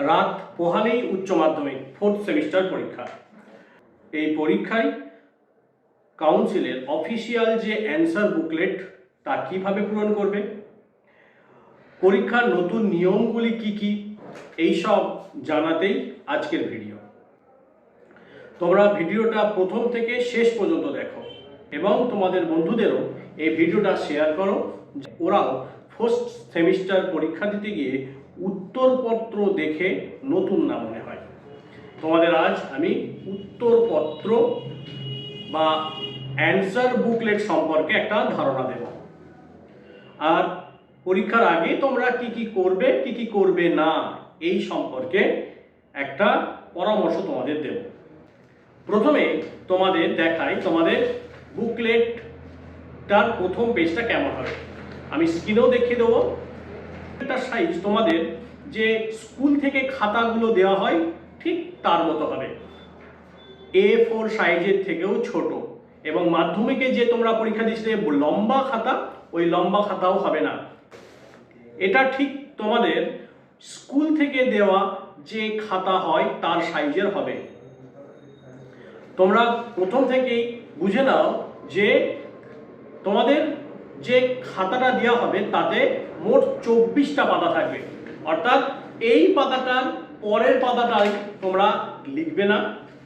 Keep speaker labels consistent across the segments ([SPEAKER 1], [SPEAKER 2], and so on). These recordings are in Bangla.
[SPEAKER 1] রাত পোহালেই উচ্চ মাধ্যমিক 4th সেমিস্টার পরীক্ষা। এই পরীক্ষায় কাউন্সিলের অফিসিয়াল যে অ্যান্সার বুকলেট তা কিভাবে পূরণ করবে, পরীক্ষার নতুন নিয়মগুলি কি কি, এইসব জানাতেই আজকের ভিডিও। তোমরা ভিডিওটা প্রথম থেকে শেষ পর্যন্ত দেখো এবং তোমাদের বন্ধুদেরও এই ভিডিওটা শেয়ার করো, ওরাও 4th সেমিস্টার পরীক্ষা দিতে গিয়ে উত্তরপত্র দেখে নতুন না মনে হয়। তোমাদের আজ আমি উত্তরপত্র বা অ্যান্সার বুকলেট সম্পর্কে একটা ধারণা দেব। আর পরীক্ষার আগে তোমরা কি কি করবে কি কি করবে না এই সম্পর্কে একটা পরামর্শ তোমাদের দেব। প্রথমে তোমাদের দেখাই তোমাদের বুকলেটটার প্রথম পেজটা কেমন হবে। আমি স্ক্রিনেও দেখিয়ে দেবো। একটা সাইজ তোমাদের যে স্কুল থেকে খাতাগুলো দেওয়া হয় ঠিক তার মতো হবে, A4 সাইজের থেকেও ছোট। এবং মাধ্যমিকে যে তোমরা পরীক্ষা দিয়েছিলে লম্বা খাতা, ওই লম্বা খাতাও হবে না। এটা ঠিক তোমাদের স্কুল থেকে দেওয়া যে খাতা হয় তার সাইজের হবে। তোমরা প্রথম থেকেই বুঝে নাও যে তোমাদের যে খাতাটা দেওয়া হবে তাতে মোট 24টা পাতা থাকবে, অর্থাৎ এই পাতাটার পরের পাতাটাই তোমরা লিখবে না।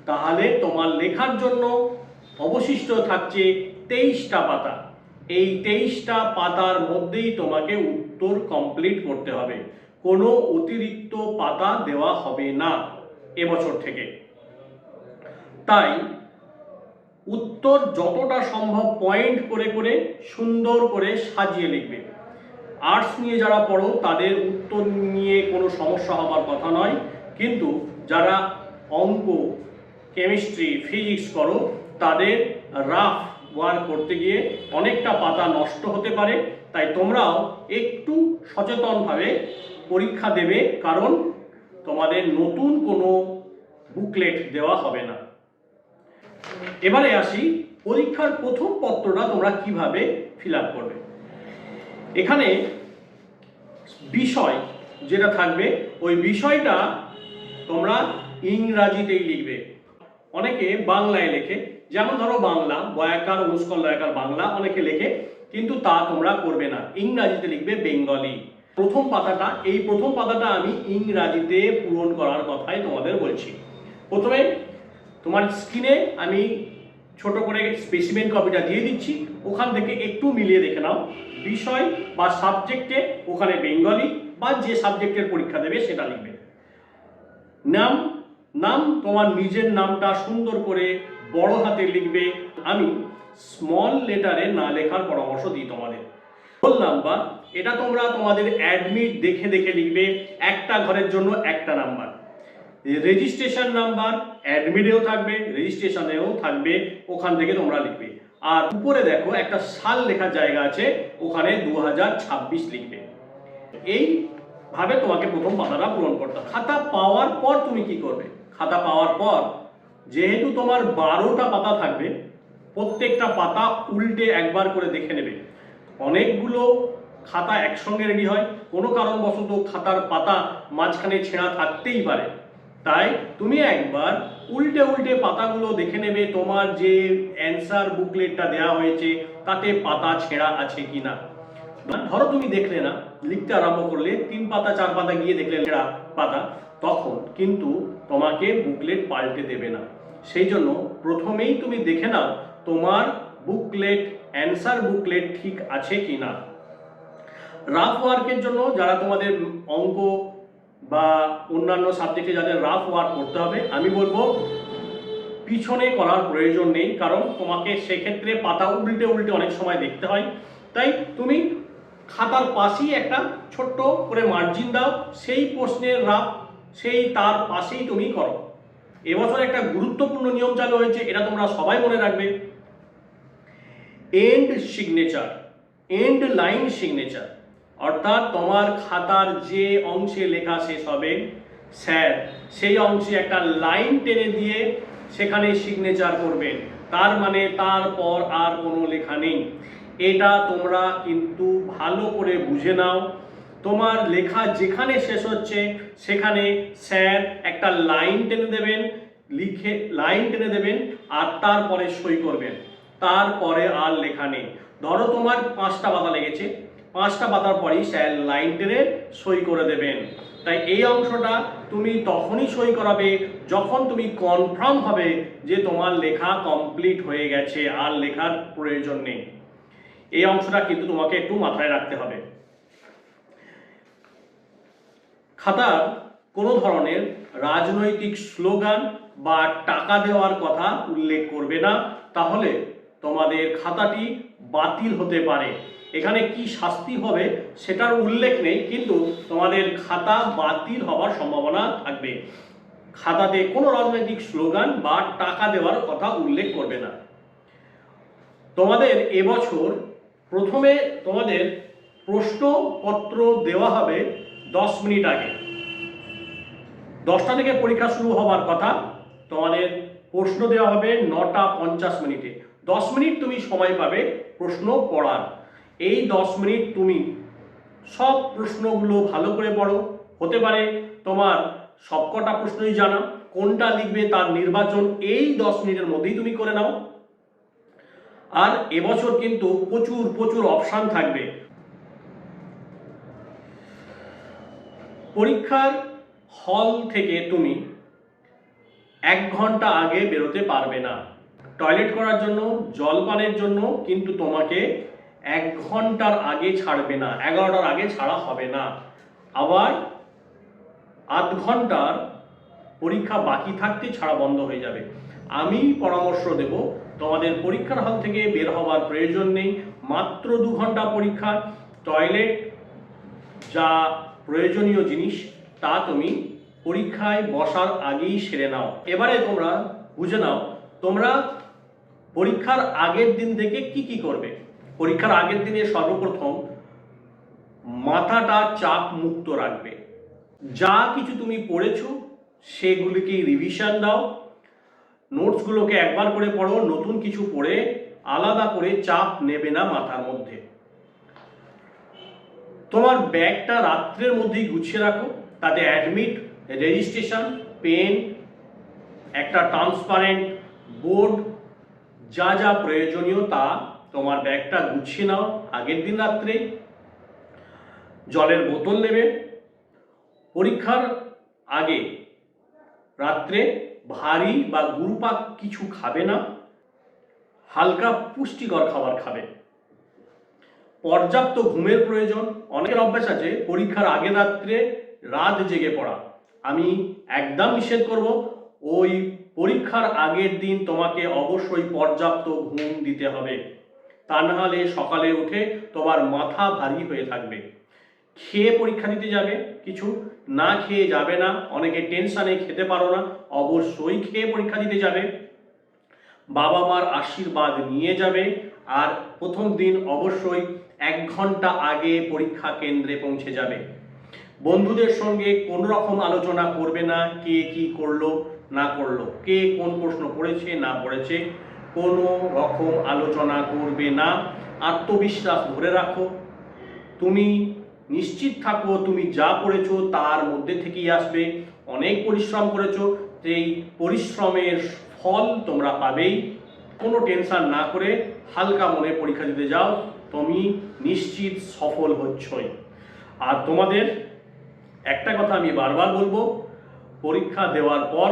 [SPEAKER 1] তাহলে তোমার লেখার জন্য অবশিষ্ট থাকছে 23টা পাতা। এই 23টা পাতার মধ্যেই তোমাকে উত্তর কমপ্লিট করতে হবে, কোনো অতিরিক্ত পাতা দেওয়া হবে না এবছর থেকে। তাই উত্তর যতটা সম্ভব পয়েন্ট করে করে সুন্দর করে সাজিয়ে লিখবে। আর্টস নিয়ে যারা পড়ো তাদের উত্তর নিয়ে কোনো সমস্যা হবার কথা নয়, কিন্তু যারা অঙ্ক, কেমিস্ট্রি, ফিজিক্স করো তাদের রাফ ওয়ার্ক করতে গিয়ে অনেকটা পাতা নষ্ট হতে পারে। তাই তোমরাও একটু সচেতনভাবে পরীক্ষা দেবে, কারণ তোমাদের নতুন কোনো বুকলেট দেওয়া হবে না। এবারে আসি পরীক্ষার প্রথম পত্রটা তোমরা কিভাবে ফিল আপ করবে। এখানে বিষয় যেটা থাকবে ওই বিষয়টা তোমরা ইংরাজিতেই লিখবে। অনেকে বাংলায় লেখে, যেমন ধরো বাংলা, বয়াকার, অনুষ্কর, লয়াকার বাংলা অনেকে লেখে, কিন্তু তা তোমরা করবে না, ইংরাজিতে লিখবে বেঙ্গলি। প্রথম পাতাটা, এই প্রথম পাতাটা আমি ইংরাজিতে পূরণ করার কথাই তোমাদের বলছি। প্রথমে তোমার স্ক্রিনে আমি ছোট করে স্পেসিমেন কপিটা দিয়ে দিচ্ছি, ওখান থেকে একটু মিলিয়ে দেখে নাও। বিষয় বা সাবজেক্টে ওখানে বেঙ্গলি বা যে সাবজেক্টের পরীক্ষা দেবে সেটা লিখবে। নাম, নাম তোমার নিজের নামটা সুন্দর করে বড় হাতে লিখবে। আমি স্মল লেটারে না লেখার পরামর্শ দিই তোমাদের। রোল নাম্বার, এটা তোমরা তোমাদের অ্যাডমিট দেখে দেখে লিখবে, একটা ঘরের জন্য একটা নাম্বার। রেজিস্ট্রেশন নাম্বার অ্যাডমিটেও থাকবে, রেজিস্ট্রেশনেও থাকবে, ওখান থেকে তোমরা লিখবে। আর উপরে দেখো একটা সাল লেখার জায়গা আছে, ওখানে 2026 লিখবে। এইভাবে তোমাকে প্রথম পাতাটা পূরণ করতে হবে। খাতা পাওয়ার পর তুমি কি করবে? খাতা পাওয়ার পর যেহেতু তোমার 12টা পাতা থাকবে, প্রত্যেকটা পাতা উল্টে একবার করে দেখে নেবে। অনেকগুলো খাতা একসঙ্গে রেডি হয়, কোনো কারণবশত খাতার পাতা মাঝখানে ছেঁড়া থাকতেই পারে। তাই তুমি একবার উল্টে উল্টে পাতাগুলো দেখে নেবে তোমার যে অ্যান্সার বুকলেটটা দেওয়া হয়েছে তাতে পাতা ছেঁড়া আছে কি না। ধরো তুমি দেখলে না, লিখতে আরম্ভ করলে 3 পাতা 4 পাতা গিয়ে দেখলে ছেঁড়া পাতা, তখন কিন্তু তোমাকে বুকলেট পাল্টে দেবে না। সেই জন্য প্রথমেই তুমি দেখে নাও তোমার বুকলেট, অ্যান্সার বুকলেট ঠিক আছে কি না। রাফ ওয়ার্কের জন্য যারা তোমাদের অঙ্ক বা অন্যান্য সাবজেক্টে যাদের রাফ ওয়ার্ক করতে হবে, আমি বলবো পিছনে করার প্রয়োজন নেই, কারণ তোমাকে সেক্ষেত্রে পাতা উল্টে উল্টে অনেক সময় দেখতে হয়। তাই তুমি খাতার পাশেই একটা ছোট্ট করে মার্জিন দাও, সেই প্রশ্নের রাফ সেই তার পাশেই তুমি করো। এবছর একটা গুরুত্বপূর্ণ নিয়ম চালু হয়েছে, এটা তোমরা সবাই মনে রাখবে। End signature, end line signature, অর্থাৎ তোমার খাতার যে অংশে লেখা শেষ হবে স্যার, সেই অংশে একটা লাইন টেনে দিয়ে সেখানে সিগনেচার করবেন। তার মানে তারপর আর কোনো লেখা নেই। এটা তোমরা কিন্তু ভালো করে বুঝে নাও। তোমার লেখা যেখানে শেষ হচ্ছে সেখানে স্যার একটা লাইন টেনে দেবেন, লিখে লাইন টেনে দেবেন আর তারপরে সই করবেন, তারপরে আর লেখা নেই। ধরো তোমার 5টা পাতা লেগেছে, 5টা পাতার পরেই স্যার লাইন টেনে সই করে দেবেন। তাই এই অংশটা তুমি তখনই সই করাবে যখন তুমি কনফার্ম হবে যে তোমার লেখা কমপ্লিট হয়ে গেছে, আর লেখার প্রয়োজন নেই। এই অংশটা কিন্তু তোমাকে একটু মাথায় রাখতে হবে। খাতার কোনো ধরনের রাজনৈতিক স্লোগান বা টাকা দেওয়ার কথা উল্লেখ করবে না, তাহলে তোমাদের খাতাটি বাতিল হতে পারে। এখানে কি শাস্তি হবে সেটার উল্লেখ নেই, কিন্তু তোমাদের খাতা বাতিল হওয়ার সম্ভাবনা থাকবে। খাতাতে কোনো রাজনৈতিক স্লোগান বা টাকা দেওয়ার কথা উল্লেখ করবে না। তোমাদের এবছর প্রথমে তোমাদের প্রশ্নপত্র দেওয়া হবে 10 মিনিট আগে। 10টা থেকে পরীক্ষা শুরু হওয়ার কথা, তোমাদের প্রশ্ন দেওয়া হবে 9টা 50 মিনিটে। 10 মিনিট তুমি সময় পাবে প্রশ্ন পড়ার। এই 10 মিনিট তুমি সব প্রশ্নগুলো ভালো করে পড়ো। হতে পারে তোমার সবকটা প্রশ্নই জানা, কোনটা লিখবে তার নির্বাচন এই 10 মিনিটের মধ্যেই তুমি করে নাও। আর এবছর কিন্তু প্রচুর প্রচুর অপশান থাকবে। পরীক্ষার হল থেকে তুমি 1 ঘন্টা আগে বেরোতে পারবে না। টয়লেট করার জন্য, জলপানের জন্য কিন্তু তোমাকে 1 ঘন্টার আগে ছাড়বে না, 11টার আগে ছাড়া হবে না। আবার আধ ঘন্টার পরীক্ষা বাকি থাকতে ছাড়া বন্ধ হয়ে যাবে। আমি পরামর্শ দেব তোমাদের পরীক্ষার হল থেকে বের হওয়ার প্রয়োজন নেই। মাত্র 2 ঘন্টা পরীক্ষা, টয়লেট যা প্রয়োজনীয় জিনিস তা তুমি পরীক্ষায় বসার আগেই সেরে নাও। এবারে তোমরা বুঝে নাও তোমরা পরীক্ষার আগের দিন থেকে কি কি করবে। পরীক্ষার আগের দিনে সর্বপ্রথম মাথাটা চাপ মুক্ত রাখবে। যা কিছু তুমি পড়েছো সেগুলিকে রিভিশন দাও, নোটসগুলোকে একবার করে পড়ো, নতুন কিছু পড়ে আলাদা করে চাপ নেবে না মাথার মধ্যে। তোমার ব্যাগটা রাত্রের মধ্যেই গুছিয়ে রাখো, তাতে অ্যাডমিট, রেজিস্ট্রেশন, পেন, একটা ট্রান্সপারেন্ট বোর্ড, যা যা প্রয়োজনীয় তা তোমার ব্যাগটা গুছিয়ে নাও আগের দিন রাত্রে। জলের বোতল নেবে। পরীক্ষার আগে রাত্রে ভারী বা গুরুপাক কিছু খাবে না, হালকা পুষ্টিকর খাবার খাবে। পর্যাপ্ত ঘুমের প্রয়োজন। অনেকের অভ্যাস আছে পরীক্ষার আগের রাত্রে রাত জেগে পড়া, আমি একদম নিষেধ করব। ওই পরীক্ষার আগের দিন তোমাকে অবশ্যই পর্যাপ্ত ঘুম দিতে হবে, তা না হলে সকালে উঠে তোমার মাথা ভারী হয়ে থাকবে। খেয়ে পরীক্ষা দিতে যাবে, কিছু না খেয়ে যাবে না। অনেকে টেনশানে খেতে পারো না, অবশ্যই খেয়ে পরীক্ষা দিতে যাবে। বাবা মার আশীর্বাদ নিয়ে যাবে। আর প্রথম দিন অবশ্যই 1 ঘন্টা আগে পরীক্ষা কেন্দ্রে পৌঁছে যাবে। বন্ধুদের সঙ্গে কোনো রকম আলোচনা করবে না, কে কি করলো না করলো, কে কোন প্রশ্ন পড়েছে না পড়েছে, কোনো রকম আলোচনা করবে না। আত্মবিশ্বাস ধরে রাখো। তুমি নিশ্চিত থাকো তুমি যা পড়েছো তার মধ্যে থেকেই আসবে। অনেক পরিশ্রম করেছো, সেই পরিশ্রমের ফল তোমরা পাবেই। কোনো টেনশন না করে হালকা মনে পরীক্ষা দিতে যাও, তুমি নিশ্চিত সফল হচ্ছই। আর তোমাদের একটা কথা আমি বারবার বলবো, পরীক্ষা দেওয়ার পর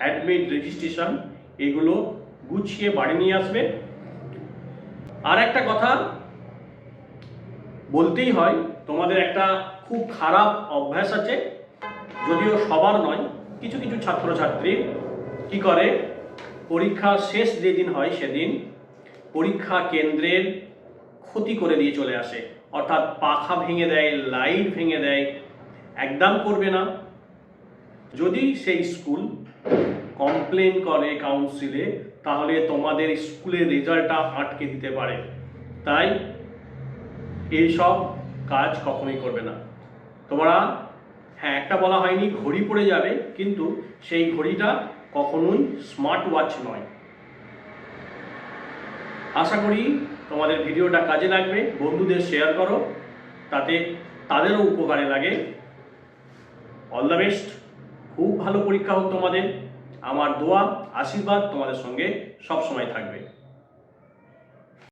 [SPEAKER 1] অ্যাডমিট, রেজিস্ট্রেশন এগুলো গুছিয়ে বাড়ি নিয়ে আসবে। আর একটা কথা বলতেই হয়, তোমাদের একটা খুব খারাপ অভ্যাস আছে, যদিও সবার নয়, কিছু কিছু ছাত্রছাত্রী কি করে, পরীক্ষা শেষ যেদিন হয় সেদিন পরীক্ষা কেন্দ্রের ক্ষতি করে দিয়ে চলে আসে, অর্থাৎ পাখা ভেঙে দেয়, লাইট ভেঙে দেয়। একদম করবে না। যদি সেই স্কুল কমপ্লেন করে কাউন্সিলে, তাহলে তোমাদের স্কুলের রেজাল্টটা আটকে দিতে পারে। তাই এইসব কাজ কখনোই করবে না তোমরা। হ্যাঁ, একটা বলা হয়নি ঘড়ি পড়ে যাবে, কিন্তু সেই ঘড়িটা কখনোই স্মার্ট ওয়াচ নয়। আশা করি তোমাদের ভিডিওটা কাজে লাগবে। বন্ধুদের শেয়ার করো, তাতে তাদেরও উপকারে লাগে। অল দ্য বেস্ট, খুব ভালো পরীক্ষা হোক তোমাদের। আমার দোয়া আশীর্বাদ তোমাদের সঙ্গে সব সময় থাকবে।